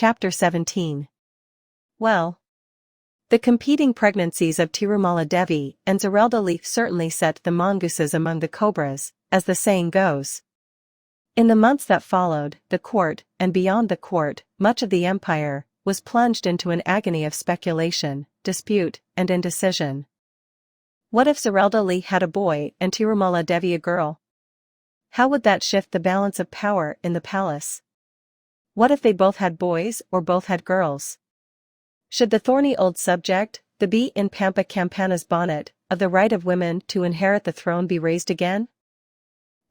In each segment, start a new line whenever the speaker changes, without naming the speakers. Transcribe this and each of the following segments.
Chapter 17. Well, the competing pregnancies of Tirumala Devi and Zarelda Leaf certainly set the mongooses among the cobras, as the saying goes. In the months that followed, the court, and beyond the court, much of the empire, was plunged into an agony of speculation, dispute, and indecision. What if Zarelda Leaf had a boy and Tirumala Devi a girl? How would that shift the balance of power in the palace? What if they both had boys or both had girls? Should the thorny old subject, the bee in Pampa Campana's bonnet, of the right of women to inherit the throne be raised again?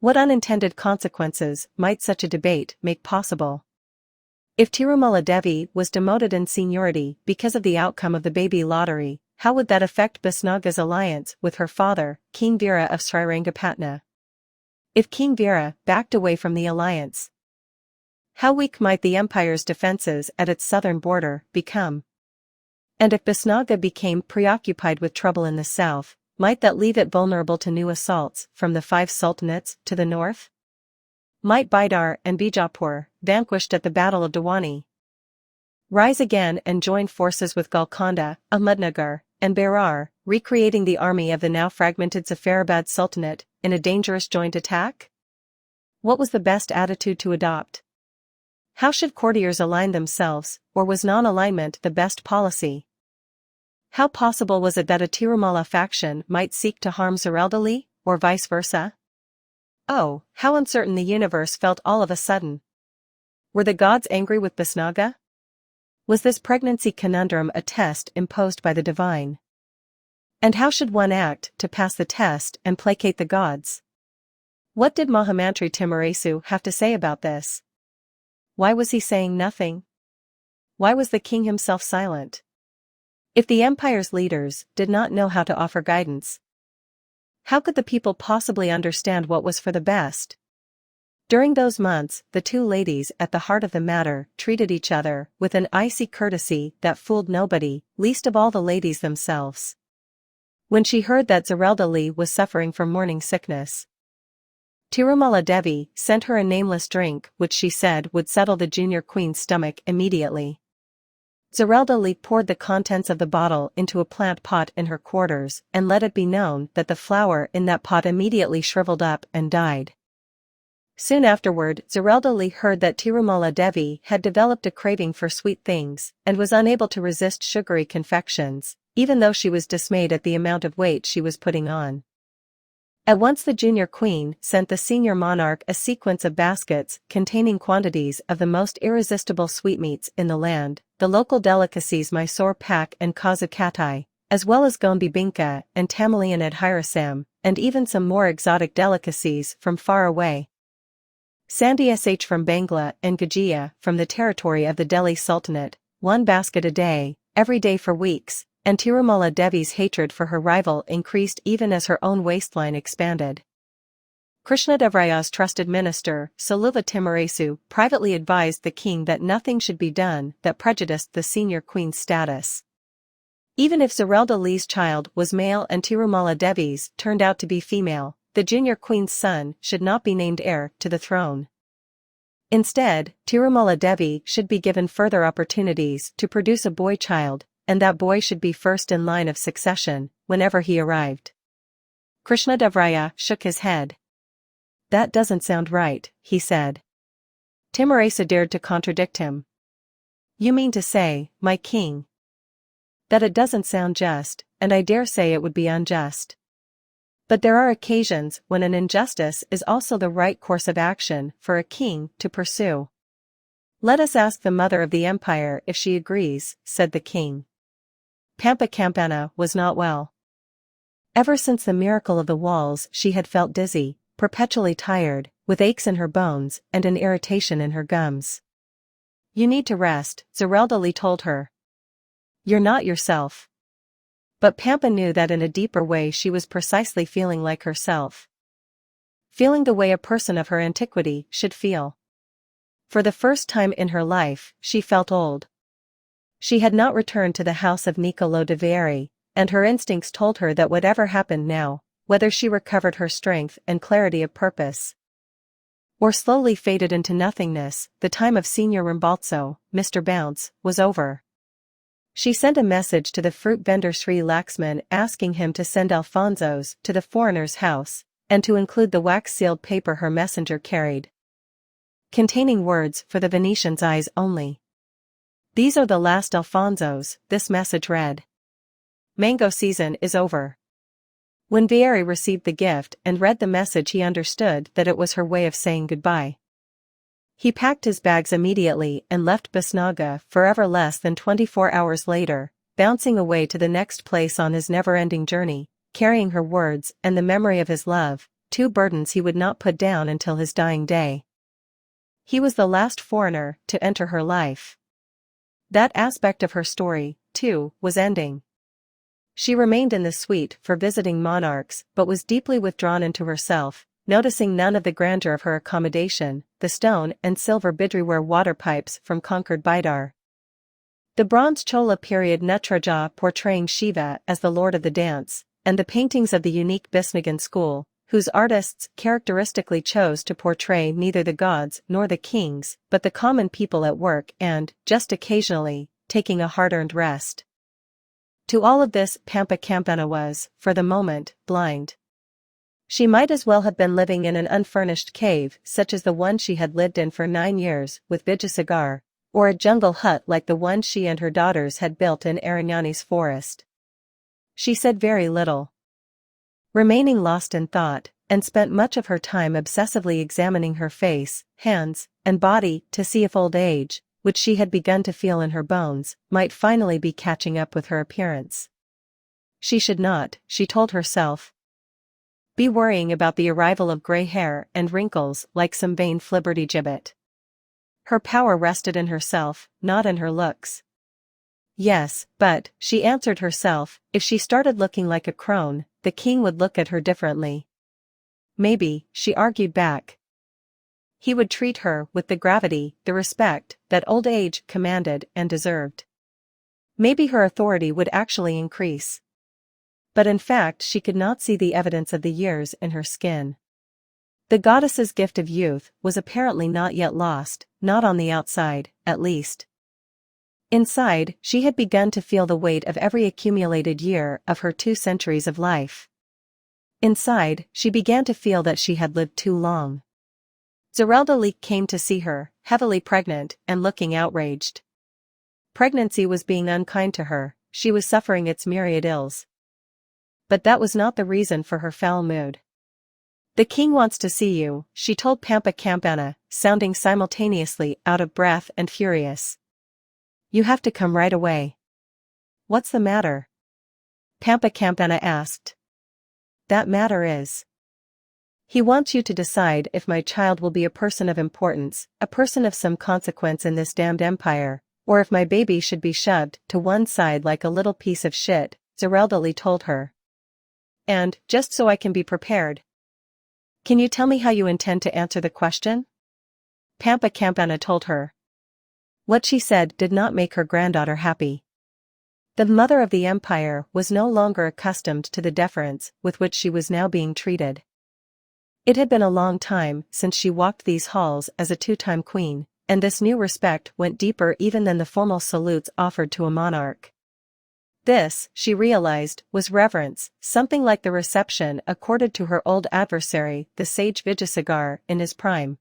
What unintended consequences might such a debate make possible? If Tirumala Devi was demoted in seniority because of the outcome of the baby lottery, how would that affect Bisnaga's alliance with her father, King Veera of Srirangapatna? If King Veera backed away from the alliance, how weak might the empire's defenses at its southern border become? And if Bisnaga became preoccupied with trouble in the south, might that leave it vulnerable to new assaults from the 5 sultanates to the north? Might Bidar and Bijapur, vanquished at the Battle of Dawani, rise again and join forces with Golconda, Ahmednagar, and Berar, recreating the army of the now fragmented Zafarabad Sultanate in a dangerous joint attack? What was the best attitude to adopt? How should courtiers align themselves, or was non-alignment the best policy? How possible was it that a Tirumala faction might seek to harm Zarelda Leaf, or vice versa? Oh, how uncertain the universe felt all of a sudden. Were the gods angry with Bisnaga? Was this pregnancy conundrum a test imposed by the divine? And how should one act to pass the test and placate the gods? What did Mahamantri Timurasu have to say about this? Why was he saying nothing? Why was the king himself silent? If the empire's leaders did not know how to offer guidance, how could the people possibly understand what was for the best? During those months, the two ladies at the heart of the matter treated each other with an icy courtesy that fooled nobody, least of all the ladies themselves. When she heard that Zarelda Leaf was suffering from morning sickness, Tirumala Devi sent her a nameless drink which she said would settle the junior queen's stomach immediately. Zarelda Leaf poured the contents of the bottle into a plant pot in her quarters and let it be known that the flower in that pot immediately shriveled up and died. Soon afterward, Zarelda Leaf heard that Tirumala Devi had developed a craving for sweet things and was unable to resist sugary confections, even though she was dismayed at the amount of weight she was putting on. At once the junior queen sent the senior monarch a sequence of baskets containing quantities of the most irresistible sweetmeats in the land, the local delicacies Mysore pak and Kazukatai, as well as Gondi Binka and Tamilian Adhirasam, and even some more exotic delicacies from far away. Sandi Sh from Bangla and Gajia from the territory of the Delhi Sultanate, 1 basket a day, every day for weeks, and Tirumala Devi's hatred for her rival increased even as her own waistline expanded. Krishnadevaraya's trusted minister, Saluva Timurasu, privately advised the king that nothing should be done that prejudiced the senior queen's status. Even if Zarelda Leaf's child was male and Tirumala Devi's turned out to be female, the junior queen's son should not be named heir to the throne. Instead, Tirumala Devi should be given further opportunities to produce a boy child, and that boy should be first in line of succession, whenever he arrived. Krishnadevaraya shook his head. That doesn't sound right, he said. Timurasu dared to contradict him. You mean to say, my king, that it doesn't sound just, and I dare say it would be unjust. But there are occasions when an injustice is also the right course of action for a king to pursue. Let us ask the mother of the empire if she agrees, said the king. Pampa Campana was not well. Ever since the miracle of the walls she had felt dizzy, perpetually tired, with aches in her bones and an irritation in her gums. You need to rest, Zarelda Leaf told her. You're not yourself. But Pampa knew that in a deeper way she was precisely feeling like herself. Feeling the way a person of her antiquity should feel. For the first time in her life, she felt old. She had not returned to the house of Niccolò de Vieri, and her instincts told her that whatever happened now, whether she recovered her strength and clarity of purpose, or slowly faded into nothingness. The time of Signor Rimbalzo, Mr. Bounce, was over. She sent a message to the fruit vendor Sri Laxman asking him to send Alfonso's to the foreigner's house, and to include the wax-sealed paper her messenger carried, containing words for the Venetian's eyes only. "These are the last Alfonso's," this message read. "Mango season is over." When Vieri received the gift and read the message, he understood that it was her way of saying goodbye. He packed his bags immediately and left Bisnaga forever. Less than 24 hours later, bouncing away to the next place on his never-ending journey, carrying her words and the memory of his love, two burdens he would not put down until his dying day. He was the last foreigner to enter her life. That aspect of her story, too, was ending. She remained in the suite for visiting monarchs but was deeply withdrawn into herself, noticing none of the grandeur of her accommodation, the stone and silver bidriware water pipes from conquered Bidar, the bronze Chola period Netraja portraying Shiva as the lord of the dance, and the paintings of the unique Bisnagan school, whose artists characteristically chose to portray neither the gods nor the kings, but the common people at work and, just occasionally, taking a hard-earned rest. To all of this, Pampa Campana was, for the moment, blind. She might as well have been living in an unfurnished cave such as the one she had lived in for 9 years with Vijayasagar, or a jungle hut like the one she and her daughters had built in Arignani's forest. She said very little, remaining lost in thought, and spent much of her time obsessively examining her face, hands, and body to see if old age, which she had begun to feel in her bones, might finally be catching up with her appearance. She should not, she told herself, be worrying about the arrival of gray hair and wrinkles like some vain flibbertigibbet. Her power rested in herself, not in her looks. Yes, but, she answered herself, if she started looking like a crone, the king would look at her differently. Maybe, she argued back, he would treat her with the gravity, the respect, that old age commanded and deserved. Maybe her authority would actually increase. But in fact she could not see the evidence of the years in her skin. The goddess's gift of youth was apparently not yet lost, not on the outside, at least. Inside, she had begun to feel the weight of every accumulated year of her 2 centuries of life. Inside, she began to feel that she had lived too long. Zerelda Leek came to see her, heavily pregnant and looking outraged. Pregnancy was being unkind to her, she was suffering its myriad ills. But that was not the reason for her foul mood. "The king wants to see you," she told Pampa Campana, sounding simultaneously out of breath and furious. "You have to come right away." "What's the matter?" Pampa Campana asked. "That matter is, he wants you to decide if my child will be a person of importance, a person of some consequence in this damned empire, or if my baby should be shoved to one side like a little piece of shit," Zerelda Lee told her. "And, just so I can be prepared, can you tell me how you intend to answer the question?" Pampa Campana told her. What she said did not make her granddaughter happy. The mother of the empire was no longer accustomed to the deference with which she was now being treated. It had been a long time since she walked these halls as a 2-time queen, and this new respect went deeper even than the formal salutes offered to a monarch. This, she realized, was reverence, something like the reception accorded to her old adversary, the sage Vijayasagar, in his prime.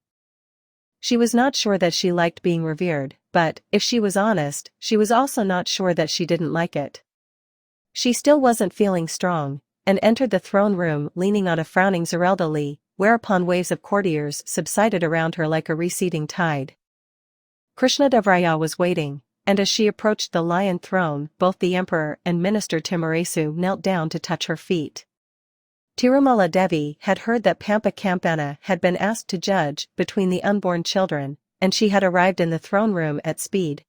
She was not sure that she liked being revered, but, if she was honest, she was also not sure that she didn't like it. She still wasn't feeling strong, and entered the throne room leaning on a frowning Zerelda Lee, whereupon waves of courtiers subsided around her like a receding tide. Krishnadevraya was waiting, and as she approached the lion throne, both the emperor and minister Timoresu knelt down to touch her feet. Tirumala Devi had heard that Pampa Campana had been asked to judge between the unborn children, and she had arrived in the throne room at speed.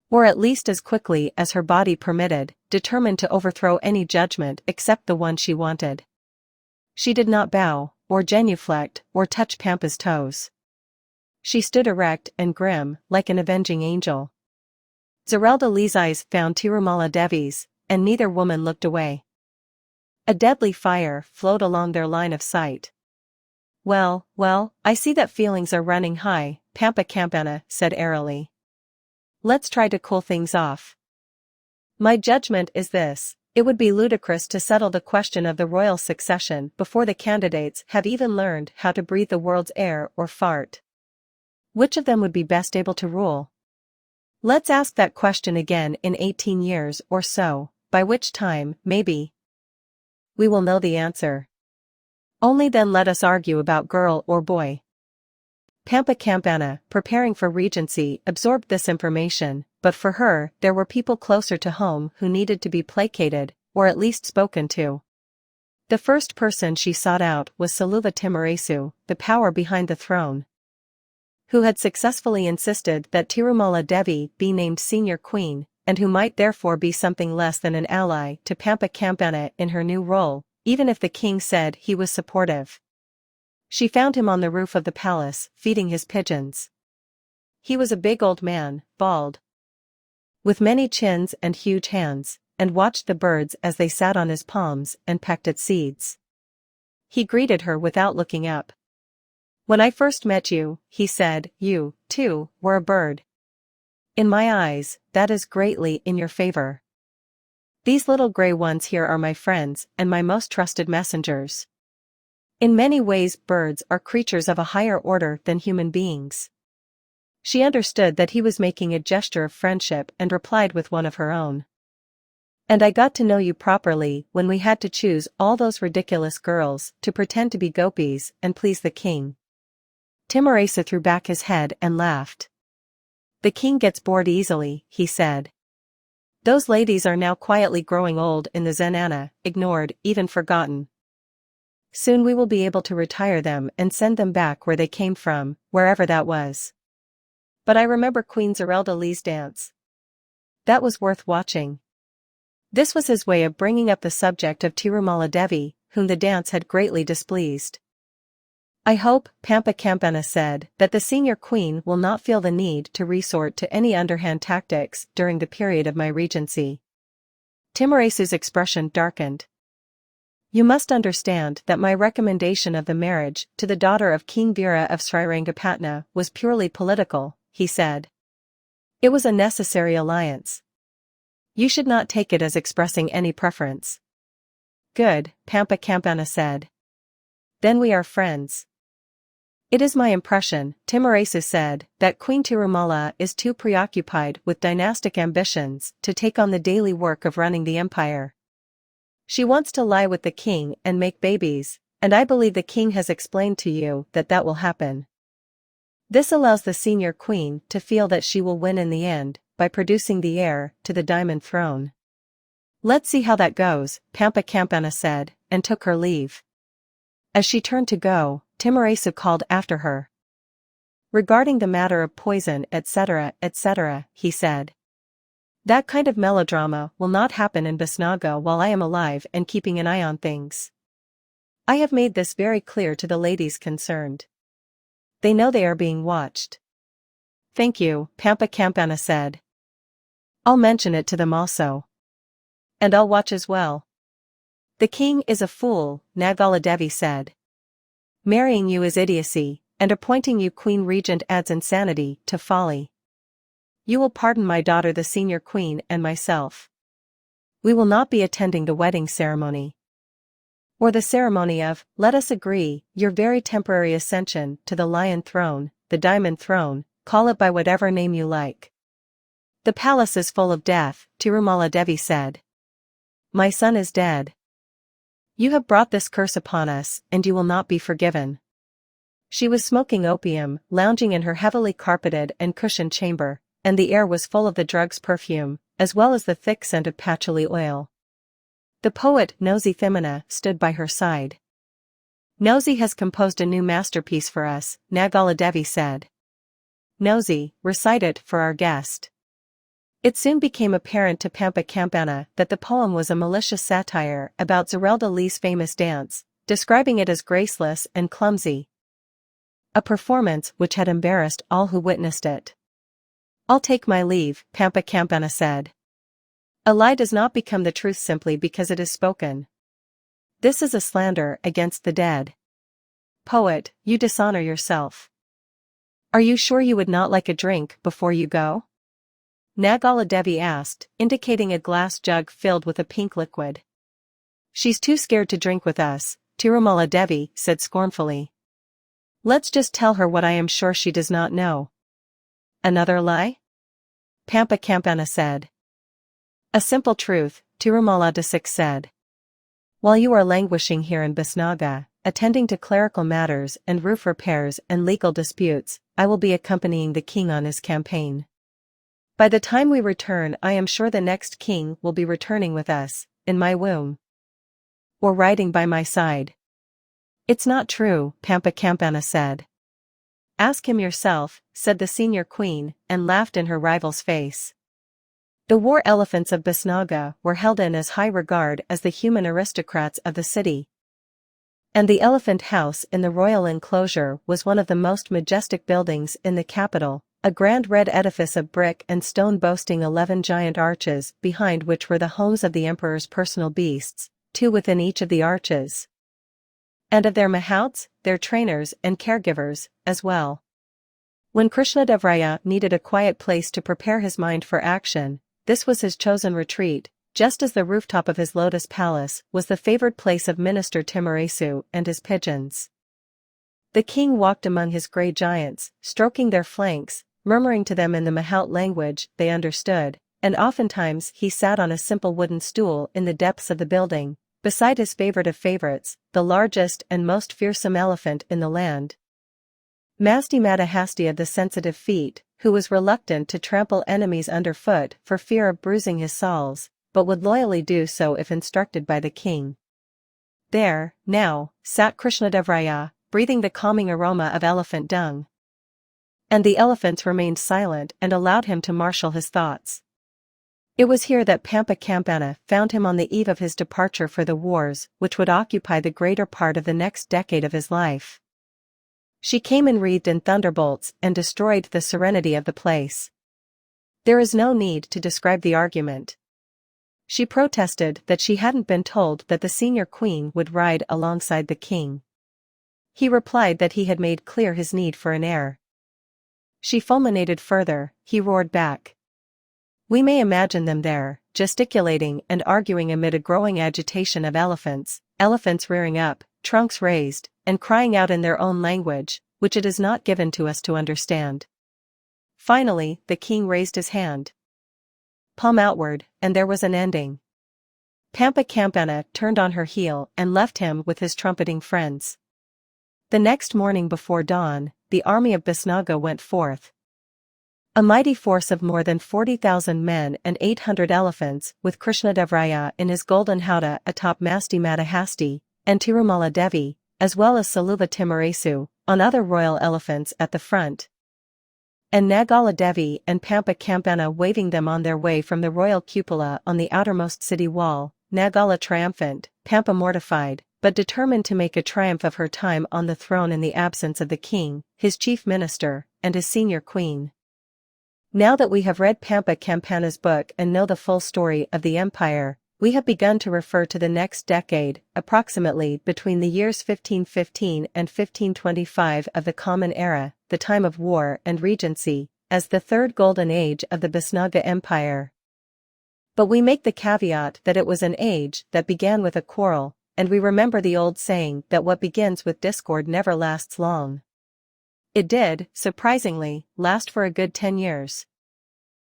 Or at least as quickly as her body permitted, determined to overthrow any judgment except the one she wanted. She did not bow, or genuflect, or touch Pampa's toes. She stood erect and grim, like an avenging angel. Zerelda Lee's eyes found Tirumala Devi's, and neither woman looked away. A deadly fire flowed along their line of sight. Well, I see that feelings are running high, Pampa Campana said airily. Let's try to cool things off. My judgment is this: it would be ludicrous to settle the question of the royal succession before the candidates have even learned how to breathe the world's air or fart. Which of them would be best able to rule? Let's ask that question again in 18 years or so, by which time, maybe, we will know the answer. Only then let us argue about girl or boy. Pampa Campana, preparing for regency, absorbed this information, but for her, there were people closer to home who needed to be placated, or at least spoken to. The first person she sought out was Saluva Timoresu, the power behind the throne, who had successfully insisted that Tirumala Devi be named senior queen, and who might therefore be something less than an ally to Pampa Campana in her new role, even if the king said he was supportive. She found him on the roof of the palace, feeding his pigeons. He was a big old man, bald, with many chins and huge hands, and watched the birds as they sat on his palms and pecked at seeds. He greeted her without looking up. When I first met you, he said, you, too, were a bird. In my eyes, that is greatly in your favor. These little gray ones here are my friends and my most trusted messengers. In many ways, birds are creatures of a higher order than human beings. She understood that he was making a gesture of friendship and replied with one of her own. And I got to know you properly when we had to choose all those ridiculous girls to pretend to be gopis and please the king. Timoresu threw back his head and laughed. The king gets bored easily, he said. Those ladies are now quietly growing old in the Zenana, ignored, even forgotten. Soon we will be able to retire them and send them back where they came from, wherever that was. But I remember Queen Zerelda Lee's dance. That was worth watching. This was his way of bringing up the subject of Tirumala Devi, whom the dance had greatly displeased. I hope, Pampa Campana said, that the senior queen will not feel the need to resort to any underhand tactics during the period of my regency. Timoresu's expression darkened. You must understand that my recommendation of the marriage to the daughter of King Veera of Srirangapatna was purely political, he said. It was a necessary alliance. You should not take it as expressing any preference. Good, Pampa Campana said. Then we are friends. It is my impression, Timoresu said, that Queen Tirumala is too preoccupied with dynastic ambitions to take on the daily work of running the empire. She wants to lie with the king and make babies, and I believe the king has explained to you that that will happen. This allows the senior queen to feel that she will win in the end, by producing the heir to the diamond throne. Let's see how that goes, Pampa Campana said, and took her leave. As she turned to go, Timoresu called after her. Regarding the matter of poison, etc., he said. That kind of melodrama will not happen in Basnaga while I am alive and keeping an eye on things. I have made this very clear to the ladies concerned. They know they are being watched. Thank you, Pampa Campana said. I'll mention it to them also. And I'll watch as well. The king is a fool, Nagala Devi said. Marrying you is idiocy, and appointing you queen regent adds insanity to folly. You will pardon my daughter the senior queen and myself. We will not be attending the wedding ceremony. Or the ceremony of, let us agree, your very temporary ascension to the lion throne, the diamond throne, call it by whatever name you like. The palace is full of death, Tirumala Devi said. My son is dead. You have brought this curse upon us, and you will not be forgiven. She was smoking opium, lounging in her heavily carpeted and cushioned chamber, and the air was full of the drug's perfume, as well as the thick scent of patchouli oil. The poet Nosy Thimina stood by her side. Nosy has composed a new masterpiece for us, Nagala Devi said. Nosy, recite it for our guest. It soon became apparent to Pampa Campana that the poem was a malicious satire about Zerelda Lee's famous dance, describing it as graceless and clumsy. A performance which had embarrassed all who witnessed it. I'll take my leave, Pampa Campana said. A lie does not become the truth simply because it is spoken. This is a slander against the dead. Poet, you dishonor yourself. Are you sure you would not like a drink before you go? Nagala Devi asked, indicating a glass jug filled with a pink liquid. She's too scared to drink with us, Tirumala Devi said scornfully. Let's just tell her what I am sure she does not know. Another lie? Pampa Campana said. A simple truth, Tirumala Desik said. While you are languishing here in Bisnaga, attending to clerical matters and roof repairs and legal disputes, I will be accompanying the king on his campaign. By the time we return, I am sure the next king will be returning with us, in my womb. Or riding by my side. It's not true, Pampa Campana said. Ask him yourself, said the senior queen, and laughed in her rival's face. The war elephants of Bisnaga were held in as high regard as the human aristocrats of the city. And the elephant house in the royal enclosure was one of the most majestic buildings in the capital, a grand red edifice of brick and stone boasting 11 giant arches behind which were the homes of the emperor's personal beasts, 2 within each of the arches. And of their mahouts, their trainers and caregivers, as well. When Krishnadevraya needed a quiet place to prepare his mind for action, this was his chosen retreat, just as the rooftop of his lotus palace was the favored place of Minister Timurasu and his pigeons. The king walked among his grey giants, stroking their flanks, murmuring to them in the mahout language they understood, and oftentimes he sat on a simple wooden stool in the depths of the building, beside his favorite of favorites, the largest and most fearsome elephant in the land. Masti Madahasti of the sensitive feet, who was reluctant to trample enemies underfoot for fear of bruising his sawls, but would loyally do so if instructed by the king. There, now, sat Krishnadevraya, breathing the calming aroma of elephant dung. And the elephants remained silent and allowed him to marshal his thoughts. It was here that Pampa Campana found him on the eve of his departure for the wars which would occupy the greater part of the next decade of his life. She came enwreathed in thunderbolts and destroyed the serenity of the place. There is no need to describe the argument. She protested that she hadn't been told that the senior queen would ride alongside the king. He replied that he had made clear his need for an heir. She fulminated further, he roared back. We may imagine them there, gesticulating and arguing amid a growing agitation of elephants rearing up, trunks raised, and crying out in their own language, which it is not given to us to understand. Finally, the king raised his hand. Palm outward, and there was an ending. Pampa Campana turned on her heel and left him with his trumpeting friends. The next morning before dawn, the army of Bisnaga went forth. A mighty force of more than 40,000 men and 800 elephants, with Krishnadevraya in his golden howdah atop Masti Madahasti, and Tirumala Devi, as well as Saluva Timurasu, on other royal elephants at the front. And Nagala Devi and Pampa Campana waving them on their way from the royal cupola on the outermost city wall, Nagala triumphant, Pampa mortified, but determined to make a triumph of her time on the throne in the absence of the king, his chief minister, and his senior queen. Now that we have read Pampa Campana's book and know the full story of the empire, we have begun to refer to the next decade, approximately between the years 1515 and 1525 of the Common Era, the time of war and regency, as the Third Golden Age of the Bisnaga Empire. But we make the caveat that it was an age that began with a quarrel, and we remember the old saying that what begins with discord never lasts long. It did, surprisingly, last for a good 10 years.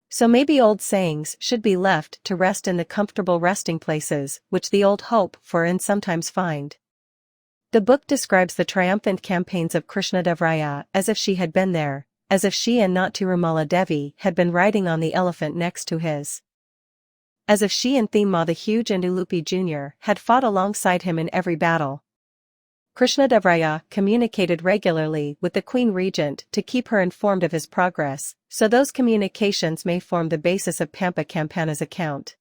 So maybe old sayings should be left to rest in the comfortable resting places which the old hope for and sometimes find. The book describes the triumphant campaigns of Krishnadevraya as if she had been there, as if she and not Tirumala Devi had been riding on the elephant next to his. As if she and Thema the Huge and Ulupi Jr. had fought alongside him in every battle. Krishnadevraya communicated regularly with the Queen Regent to keep her informed of his progress, so those communications may form the basis of Pampa Campana's account.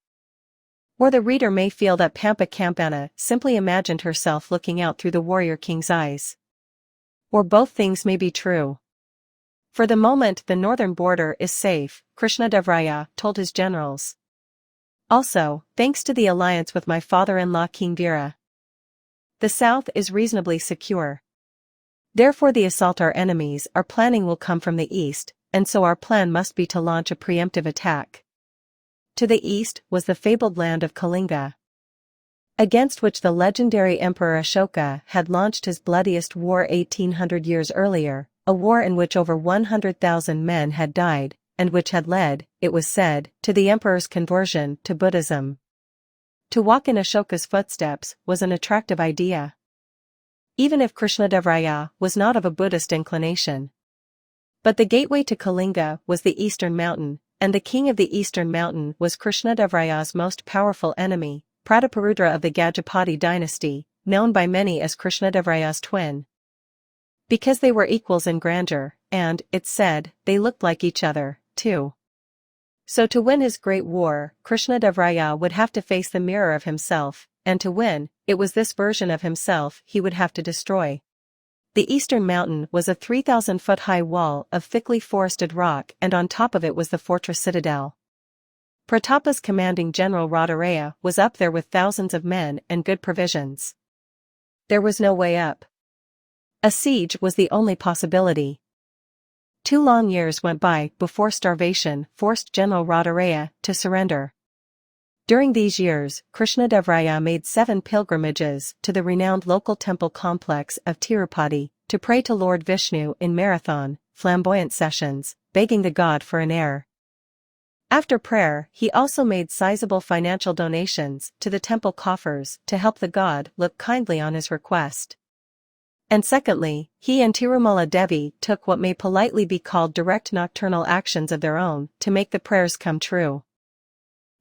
Or the reader may feel that Pampa Campana simply imagined herself looking out through the warrior king's eyes. Or both things may be true. For the moment the northern border is safe, Krishnadevraya told his generals. Also, thanks to the alliance with my father-in-law King Veera, the south is reasonably secure. Therefore the assault our enemies are planning will come from the east, and so our plan must be to launch a preemptive attack. To the east was the fabled land of Kalinga, against which the legendary Emperor Ashoka had launched his bloodiest war 1800 years earlier, a war in which over 100,000 men had died, and which had led, it was said, to the emperor's conversion to Buddhism. To walk in Ashoka's footsteps was an attractive idea, even if Krishnadevaraja was not of a Buddhist inclination. But the gateway to Kalinga was the Eastern Mountain, and the king of the Eastern Mountain was Krishnadevaraja's most powerful enemy, Prataparudra of the Gajapati dynasty, known by many as Krishnadevaraja's twin. Because they were equals in grandeur, and, it's said, they looked like each other, too. So to win his great war, Krishnadevaraja would have to face the mirror of himself, and to win, it was this version of himself he would have to destroy. The Eastern Mountain was a 3,000-foot-high wall of thickly forested rock, and on top of it was the fortress citadel. Pratapa's commanding general Radhareya was up there with thousands of men and good provisions. There was no way up. A siege was the only possibility. 2 long years went by before starvation forced General Radhareya to surrender. During these years, Krishnadevaraja made 7 pilgrimages to the renowned local temple complex of Tirupati, to pray to Lord Vishnu in marathon, flamboyant sessions, begging the god for an heir. After prayer, he also made sizable financial donations to the temple coffers to help the god look kindly on his request. And secondly, he and Tirumala Devi took what may politely be called direct nocturnal actions of their own to make the prayers come true.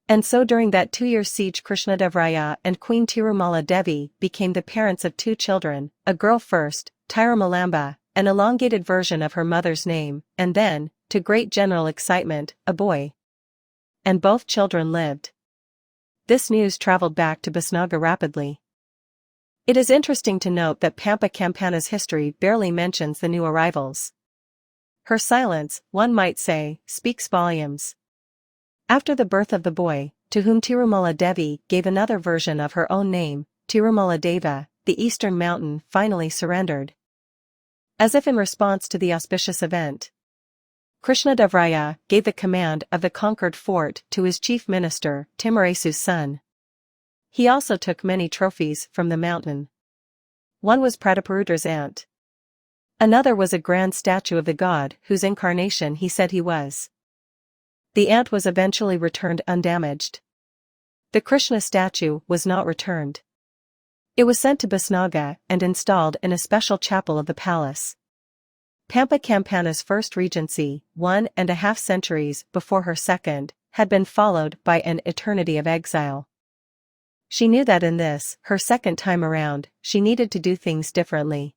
And so during that 2-year siege Krishnadevaraja and Queen Tirumala Devi became the parents of 2 children, a girl first, Tirumalamba, an elongated version of her mother's name, and then, to great general excitement, a boy. And both children lived. This news traveled back to Basnaga rapidly. It is interesting to note that Pampa Campana's history barely mentions the new arrivals. Her silence, one might say, speaks volumes. After the birth of the boy, to whom Tirumala Devi gave another version of her own name, Tirumala Deva, the Eastern Mountain finally surrendered. As if in response to the auspicious event, Krishnadevaraja gave the command of the conquered fort to his chief minister, Timaraisu's son. He also took many trophies from the mountain. One was Prataparudra's ant. Another was a grand statue of the god whose incarnation he said he was. The ant was eventually returned undamaged. The Krishna statue was not returned. It was sent to Basnaga and installed in a special chapel of the palace. Pampa Campana's first regency, 1.5 centuries before her second, had been followed by an eternity of exile. She knew that in this, her second time around, she needed to do things differently.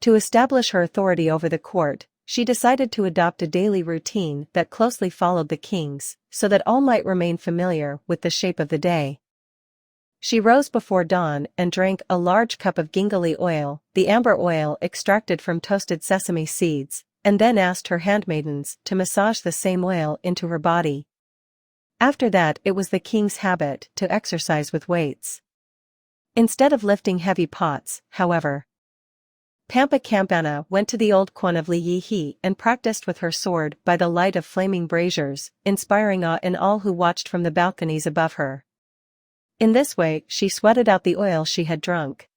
To establish her authority over the court, she decided to adopt a daily routine that closely followed the king's, so that all might remain familiar with the shape of the day. She rose before dawn and drank a large cup of gingali oil, the amber oil extracted from toasted sesame seeds, and then asked her handmaidens to massage the same oil into her body. After that, it was the king's habit to exercise with weights. Instead of lifting heavy pots, however, Pampa Campana went to the old Kwan of Liyihi and practiced with her sword by the light of flaming braziers, inspiring awe in all who watched from the balconies above her. In this way, she sweated out the oil she had drunk.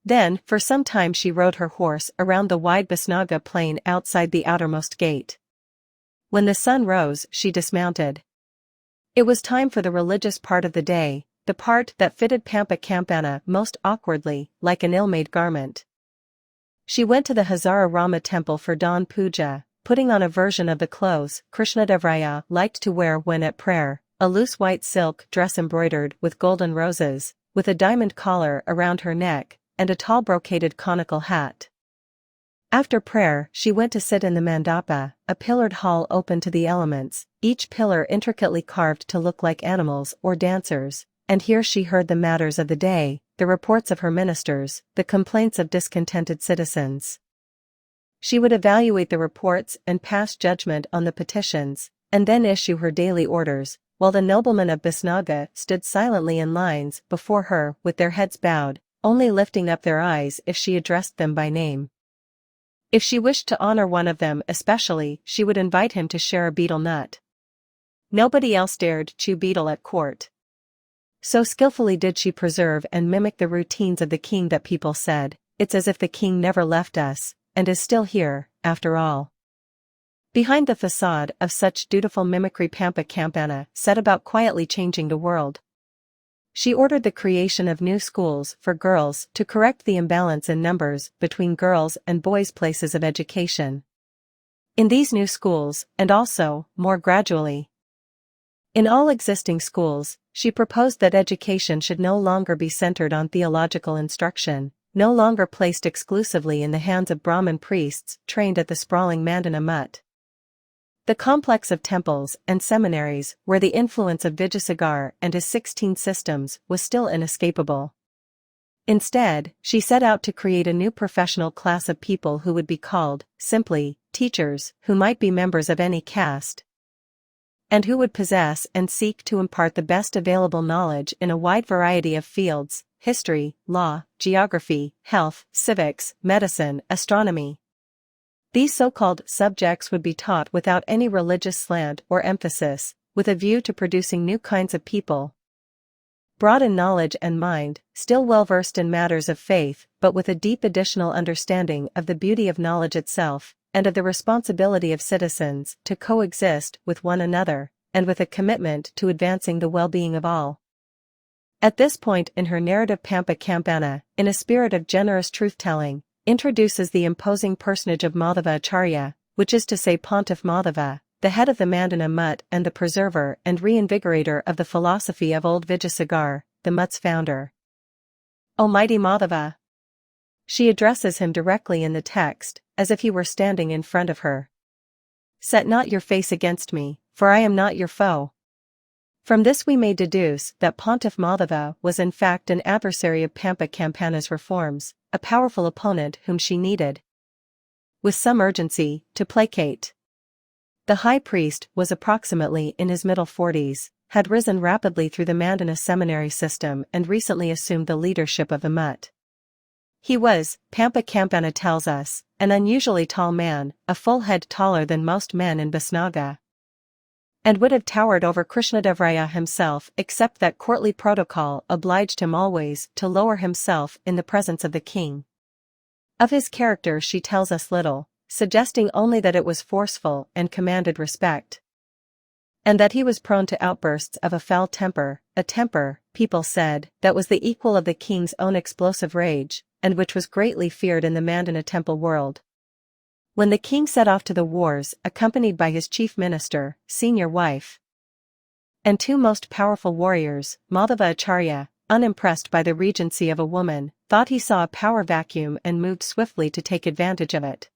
Then, for some time she rode her horse around the wide Basnaga plain outside the outermost gate. When the sun rose, she dismounted. It was time for the religious part of the day, the part that fitted Pampa Campana most awkwardly, like an ill-made garment. She went to the Hazara Rama temple for dawn puja, putting on a version of the clothes Krishnadevaraja liked to wear when at prayer, a loose white silk dress embroidered with golden roses, with a diamond collar around her neck, and a tall brocaded conical hat. After prayer, she went to sit in the mandapa, a pillared hall open to the elements, each pillar intricately carved to look like animals or dancers, and here she heard the matters of the day, the reports of her ministers, the complaints of discontented citizens. She would evaluate the reports and pass judgment on the petitions, and then issue her daily orders, while the noblemen of Basnaga stood silently in lines before her with their heads bowed, only lifting up their eyes if she addressed them by name. If she wished to honor one of them especially, she would invite him to share a betel nut. Nobody else dared chew betel at court. So skillfully did she preserve and mimic the routines of the king that people said, "It's as if the king never left us, and is still here, after all." Behind the facade of such dutiful mimicry, Pampa Campana set about quietly changing the world. She ordered the creation of new schools for girls to correct the imbalance in numbers between girls' and boys' places of education. In these new schools, and also, more gradually, in all existing schools, she proposed that education should no longer be centered on theological instruction, no longer placed exclusively in the hands of Brahmin priests trained at the sprawling Mandana Mutt. The complex of temples and seminaries where the influence of Vijayasagar and his 16 systems was still inescapable. Instead, she set out to create a new professional class of people who would be called, simply, teachers, who might be members of any caste, and who would possess and seek to impart the best available knowledge in a wide variety of fields: history, law, geography, health, civics, medicine, astronomy. These so-called subjects would be taught without any religious slant or emphasis, with a view to producing new kinds of people, broad in knowledge and mind, still well versed in matters of faith, but with a deep additional understanding of the beauty of knowledge itself, and of the responsibility of citizens to coexist with one another, and with a commitment to advancing the well-being of all. At this point in her narrative, Pampa Campana, in a spirit of generous truth-telling, introduces the imposing personage of Madhava Acharya, which is to say Pontiff Madhava, the head of the Mandana Mutt and the preserver and reinvigorator of the philosophy of old Vijayasagar, the Mutt's founder. "O mighty Madhava!" She addresses him directly in the text, as if he were standing in front of her. "Set not your face against me, for I am not your foe." From this we may deduce that Pontiff Madhava was in fact an adversary of Pampa Campana's reforms, a powerful opponent whom she needed, with some urgency, to placate. The high priest was approximately in his middle 40s, had risen rapidly through the Mandana seminary system and recently assumed the leadership of the Mutt. He was, Pampa Campana tells us, an unusually tall man, a full head taller than most men in Basnaga, and would have towered over Krishnadevraya himself except that courtly protocol obliged him always to lower himself in the presence of the king. Of his character she tells us little, suggesting only that it was forceful and commanded respect, and that he was prone to outbursts of a foul temper, a temper, people said, that was the equal of the king's own explosive rage, and which was greatly feared in the Mandana temple world. When the king set off to the wars, accompanied by his chief minister, senior wife, and two most powerful warriors, Madhava Acharya, unimpressed by the regency of a woman, thought he saw a power vacuum and moved swiftly to take advantage of it.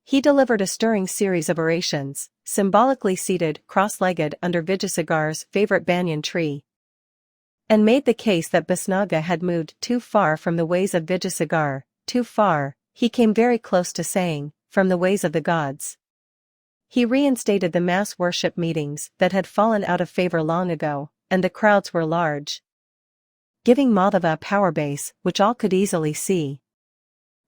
He delivered a stirring series of orations, symbolically seated cross-legged under Vijayasagar's favorite banyan tree, and made the case that Basnaga had moved too far from the ways of Vijayasagar, too far, he came very close to saying, from the ways of the gods. He reinstated the mass worship meetings that had fallen out of favor long ago, and the crowds were large, giving Madhava a power base which all could easily see.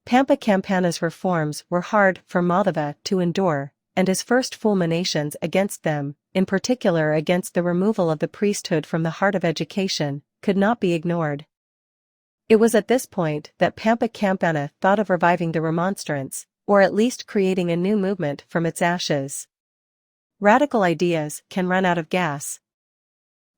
Pampa Campana's reforms were hard for Madhava to endure, and his first fulminations against them, in particular against the removal of the priesthood from the heart of education, could not be ignored. It was at this point that Pampa Campana thought of reviving the Remonstrance, or at least creating a new movement from its ashes. Radical ideas can run out of gas.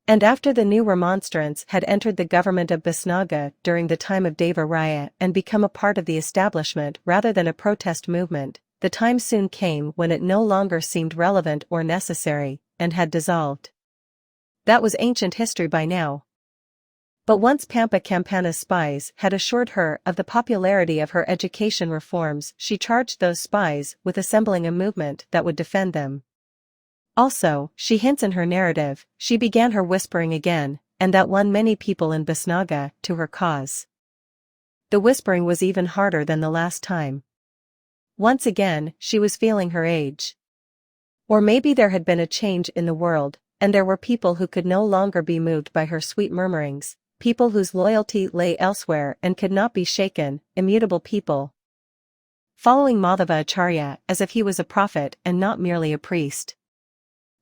And after the new Remonstrance had entered the government of Basnaga during the time of Deva Raya and become a part of the establishment rather than a protest movement, the time soon came when it no longer seemed relevant or necessary, and had dissolved. That was ancient history by now. But once Pampa Campana's spies had assured her of the popularity of her education reforms, she charged those spies with assembling a movement that would defend them. Also, she hints in her narrative, she began her whispering again, and that won many people in Basnaga to her cause. The whispering was even harder than the last time. Once again, she was feeling her age. Or maybe there had been a change in the world, and there were people who could no longer be moved by her sweet murmurings, people whose loyalty lay elsewhere and could not be shaken, immutable people. Following Madhava Acharya as if he was a prophet and not merely a priest.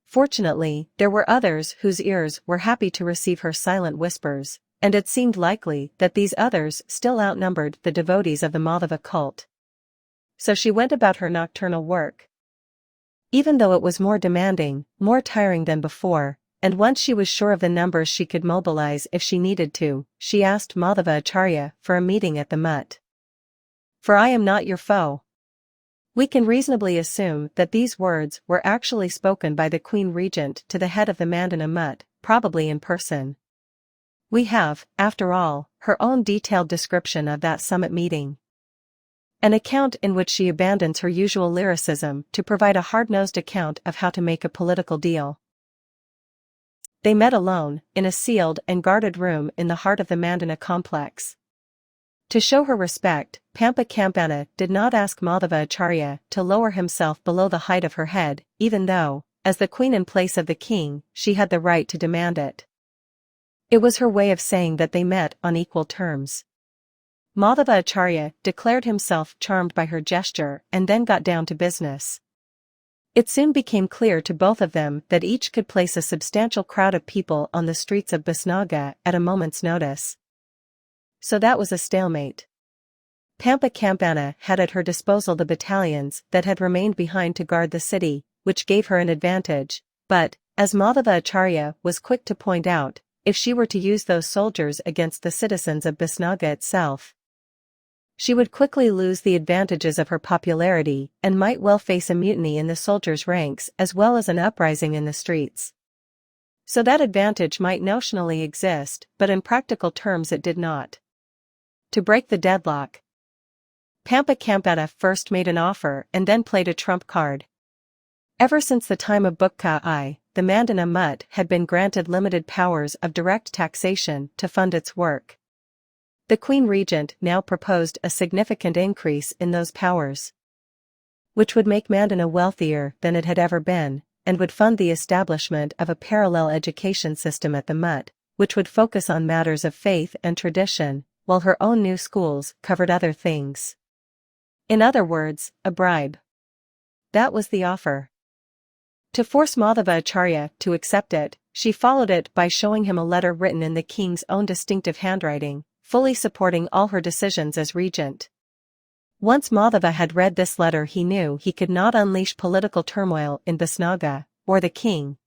Fortunately, there were others whose ears were happy to receive her silent whispers, and it seemed likely that these others still outnumbered the devotees of the Madhava cult. So she went about her nocturnal work. Even though it was more demanding, more tiring than before, and once she was sure of the numbers she could mobilize if she needed to, she asked Madhava Acharya for a meeting at the mutt. "For I am not your foe." We can reasonably assume that these words were actually spoken by the Queen Regent to the head of the Mandana mutt, probably in person. We have, after all, her own detailed description of that summit meeting. An account in which she abandons her usual lyricism to provide a hard-nosed account of how to make a political deal. They met alone, in a sealed and guarded room in the heart of the Mandana complex. To show her respect, Pampa Campana did not ask Madhava Acharya to lower himself below the height of her head, even though, as the queen in place of the king, she had the right to demand it. It was her way of saying that they met on equal terms. Madhava Acharya declared himself charmed by her gesture and then got down to business. It soon became clear to both of them that each could place a substantial crowd of people on the streets of Basnaga at a moment's notice. So that was a stalemate. Pampa Campana had at her disposal the battalions that had remained behind to guard the city, which gave her an advantage, but, as Madhava Acharya was quick to point out, if she were to use those soldiers against the citizens of Basnaga itself, she would quickly lose the advantages of her popularity and might well face a mutiny in the soldiers' ranks as well as an uprising in the streets. So that advantage might notionally exist, but in practical terms it did not. To break the deadlock, Pampa Campana first made an offer and then played a trump card. Ever since the time of Bukka I, the Mandana mutt had been granted limited powers of direct taxation to fund its work. The Queen Regent now proposed a significant increase in those powers, which would make Mandana wealthier than it had ever been, and would fund the establishment of a parallel education system at the mutt, which would focus on matters of faith and tradition, while her own new schools covered other things. In other words, a bribe. That was the offer. To force Madhava Acharya to accept it, she followed it by showing him a letter written in the king's own distinctive handwriting, fully supporting all her decisions as regent. Once Madhava had read this letter, he knew he could not unleash political turmoil in Basnaga, or the king,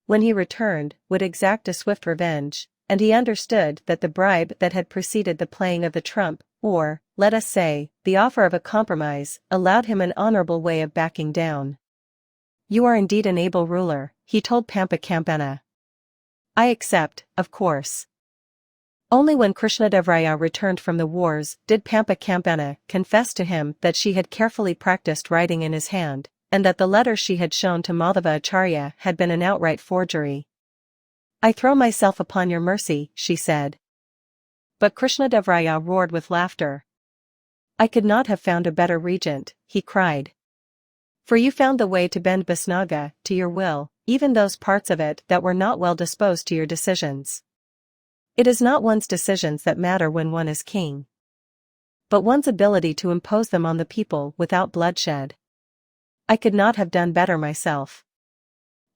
when he returned, would exact a swift revenge, and he understood that the bribe that had preceded the playing of the trump, or, let us say, the offer of a compromise, allowed him an honorable way of backing down. "You are indeed an able ruler," he told Pampa Campana. "I accept, of course." Only when Krishnadevaya returned from the wars did Pampa Campana confess to him that she had carefully practiced writing in his hand, and that the letter she had shown to Madhava Acharya had been an outright forgery. "I throw myself upon your mercy," she said. But Krishnadevaya roared with laughter. "I could not have found a better regent," he cried. "For you found the way to bend Basnaga to your will, even those parts of it that were not well disposed to your decisions. It is not one's decisions that matter when one is king, but one's ability to impose them on the people without bloodshed. I could not have done better myself.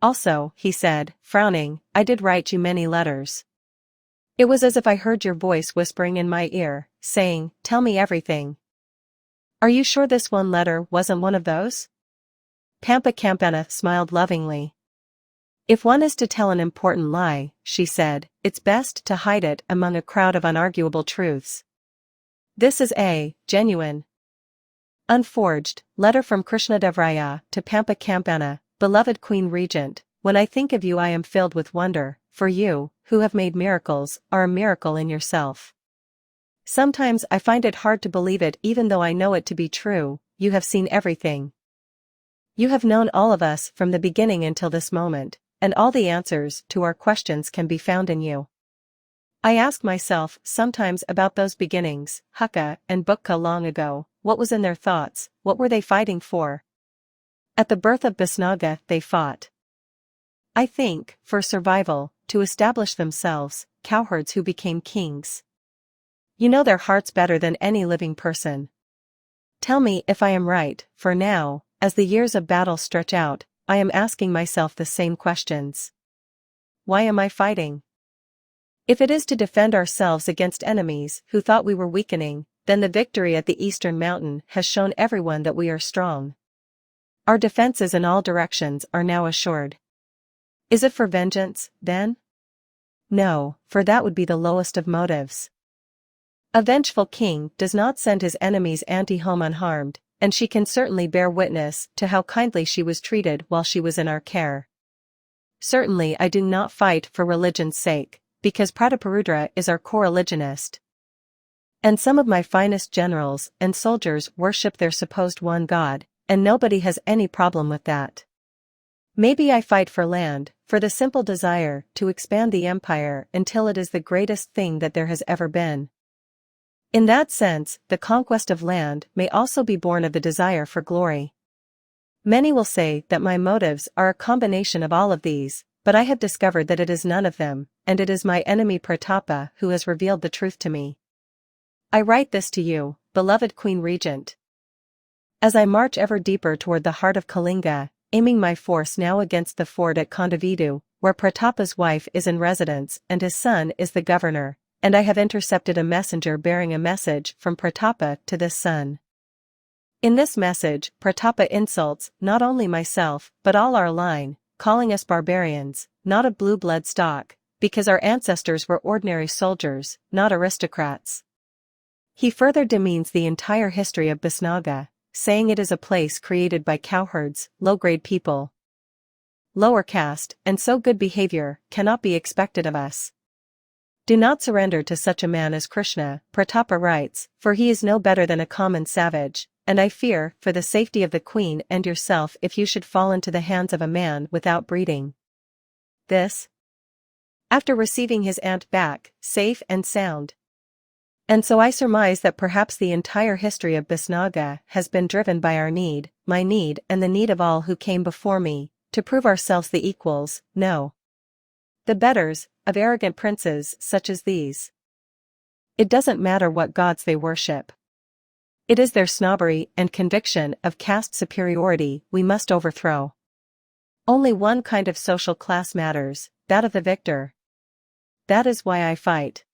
Also," he said, frowning, "I did write you many letters. It was as if I heard your voice whispering in my ear, saying, 'Tell me everything.' Are you sure this one letter wasn't one of those?" Pampa Campana smiled lovingly. "If one is to tell an important lie," she said, "it's best to hide it among a crowd of unarguable truths. This is a genuine, unforged letter from Krishnadevaya to Pampa Campana, beloved Queen Regent. When I think of you I am filled with wonder, for you, who have made miracles, are a miracle in yourself. Sometimes I find it hard to believe it even though I know it to be true. You have seen everything. You have known all of us from the beginning until this moment, and all the answers to our questions can be found in you. I ask myself sometimes about those beginnings, Hukka and Bukka long ago, what was in their thoughts, what were they fighting for? At the birth of Basnaga they fought, I think, for survival, to establish themselves, cowherds who became kings. You know their hearts better than any living person. Tell me if I am right, for now, as the years of battle stretch out, I am asking myself the same questions. Why am I fighting? If it is to defend ourselves against enemies who thought we were weakening, then the victory at the eastern mountain has shown everyone that we are strong. Our defenses in all directions are now assured. Is it for vengeance, then? No, for that would be the lowest of motives. A vengeful king does not send his enemies home unharmed, and she can certainly bear witness to how kindly she was treated while she was in our care. Certainly I do not fight for religion's sake, because Prataparudra is our co-religionist. And some of my finest generals and soldiers worship their supposed one god, and nobody has any problem with that. Maybe I fight for land, for the simple desire to expand the empire until it is the greatest thing that there has ever been. In that sense, the conquest of land may also be born of the desire for glory. Many will say that my motives are a combination of all of these, but I have discovered that it is none of them, and it is my enemy Pratapa who has revealed the truth to me. I write this to you, beloved Queen Regent. As I march ever deeper toward the heart of Kalinga, aiming my force now against the fort at Kondavidu, where Pratapa's wife is in residence and his son is the governor, and I have intercepted a messenger bearing a message from Pratapa to this son. In this message, Pratapa insults not only myself but all our line, calling us barbarians, not of blue blood stock, because our ancestors were ordinary soldiers, not aristocrats. He further demeans the entire history of Bisnaga, saying it is a place created by cowherds, low-grade people. Lower caste, and so good behavior cannot be expected of us. Do not surrender to such a man as Krishna, Pratapa writes, for he is no better than a common savage, and I fear for the safety of the queen and yourself if you should fall into the hands of a man without breeding. This? After receiving his aunt back, safe and sound. And so I surmise that perhaps the entire history of Bisnaga has been driven by our need, my need and the need of all who came before me, to prove ourselves the equals, no, the betters, of arrogant princes such as these. It doesn't matter what gods they worship. It is their snobbery and conviction of caste superiority we must overthrow. Only one kind of social class matters, that of the victor. That is why I fight.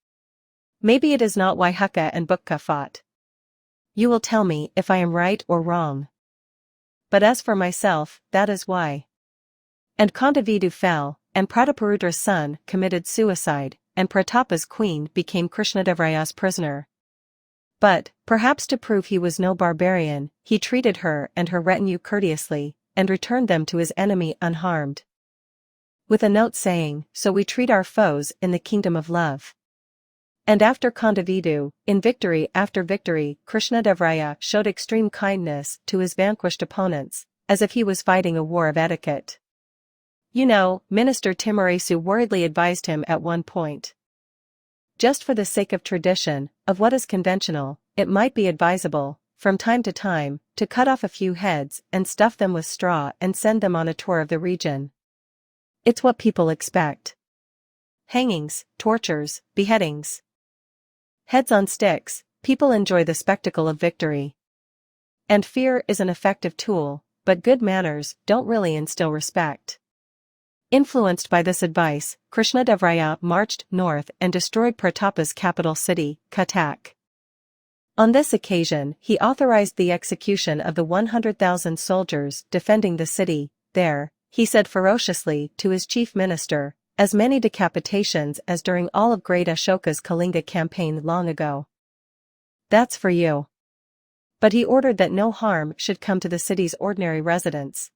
Maybe it is not why Hukka and Bukka fought. You will tell me if I am right or wrong. But as for myself, that is why. And Kondavidu fell, and Prataparudra's son committed suicide, and Pratapa's queen became Krishnadevaraya's prisoner. But, perhaps to prove he was no barbarian, he treated her and her retinue courteously, and returned them to his enemy unharmed. With a note saying, so we treat our foes in the kingdom of love. And after Kondavidu, in victory after victory, Krishnadevaraya showed extreme kindness to his vanquished opponents, as if he was fighting a war of etiquette. You know, Minister Timurasu worriedly advised him at one point. Just for the sake of tradition, of what is conventional, it might be advisable, from time to time, to cut off a few heads and stuff them with straw and send them on a tour of the region. It's what people expect. Hangings, tortures, beheadings. Heads on sticks, people enjoy the spectacle of victory. And fear is an effective tool, but good manners don't really instill respect. Influenced by this advice, Krishnadevaraya marched north and destroyed Pratapa's capital city, Cuttack. On this occasion he authorized the execution of the 100,000 soldiers defending the city. There, he said ferociously to his chief minister, as many decapitations as during all of great Ashoka's Kalinga campaign long ago. That's for you. But he ordered that no harm should come to the city's ordinary residents.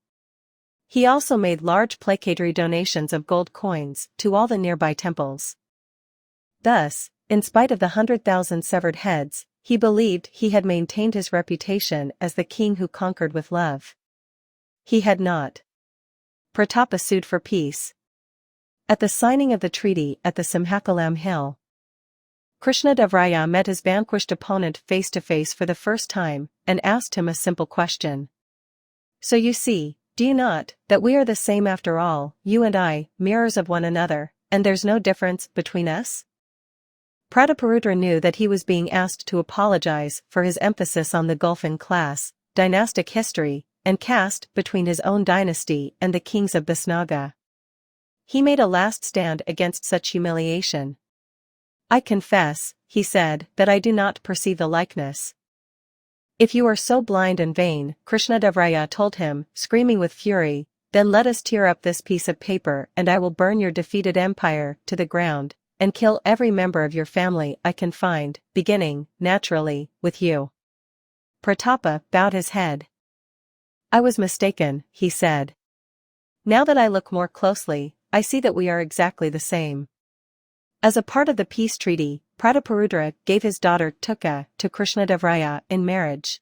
He also made large placatory donations of gold coins to all the nearby temples. Thus, in spite of the 100,000 severed heads, he believed he had maintained his reputation as the king who conquered with love. He had not. Pratapa sued for peace. At the signing of the treaty at the Simhakalam hill, Krishnadevaraya met his vanquished opponent face to face for the first time, and asked him a simple question. So you see, do you not, that we are the same after all, you and I, mirrors of one another, and there's no difference between us? Prataparudra knew that he was being asked to apologize for his emphasis on the gulf in class, dynastic history, and caste between his own dynasty and the kings of Bisnaga. He made a last stand against such humiliation. "I confess," he said, "that I do not perceive the likeness." "If you are so blind and vain," Krishnadevaraya told him, screaming with fury, "then let us tear up this piece of paper and I will burn your defeated empire to the ground, and kill every member of your family I can find, beginning, naturally, with you." Pratapa bowed his head. "I was mistaken," he said. "Now that I look more closely, I see that we are exactly the same." As a part of the peace treaty, Prataparudra gave his daughter Tukka to Krishnadevaraya in marriage.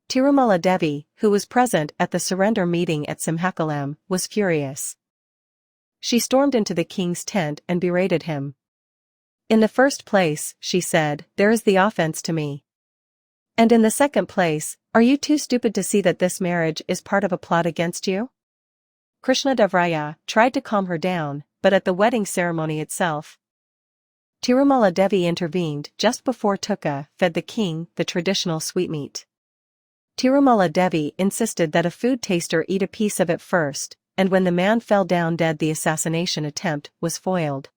Tirumala Devi, who was present at the surrender meeting at Simhakalam, was furious. She stormed into the king's tent and berated him. "In the first place," she said, "there is the offense to me. And in the second place, are you too stupid to see that this marriage is part of a plot against you?" Krishnadevaraya tried to calm her down, but at the wedding ceremony itself, Tirumala Devi intervened just before Tukka fed the king the traditional sweetmeat. Tirumala Devi insisted that a food taster eat a piece of it first, and when the man fell down dead the assassination attempt was foiled.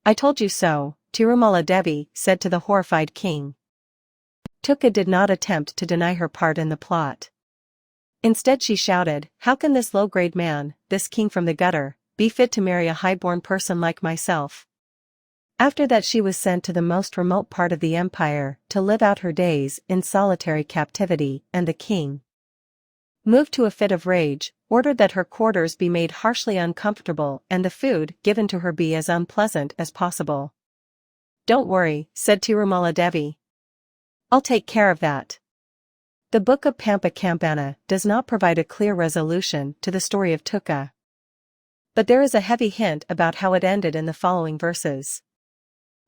"I told you so," Tirumala Devi said to the horrified king. Tukka did not attempt to deny her part in the plot. Instead she shouted, "How can this low-grade man, this king from the gutter, be fit to marry a high-born person like myself?" After that she was sent to the most remote part of the empire to live out her days in solitary captivity, and the king, moved to a fit of rage, ordered that her quarters be made harshly uncomfortable and the food given to her be as unpleasant as possible. "Don't worry," said Tirumala Devi. "I'll take care of that." The book of Pampa Campana does not provide a clear resolution to the story of Tukka. But there is a heavy hint about how it ended in the following verses.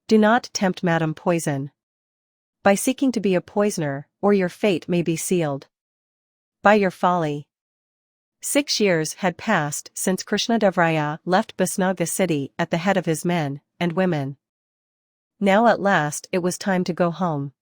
"Do not tempt Madam Poison by seeking to be a poisoner, or your fate may be sealed by your folly." 6 years had passed since Krishnadevaraya left Bisnaga city at the head of his men and women. Now at last it was time to go home.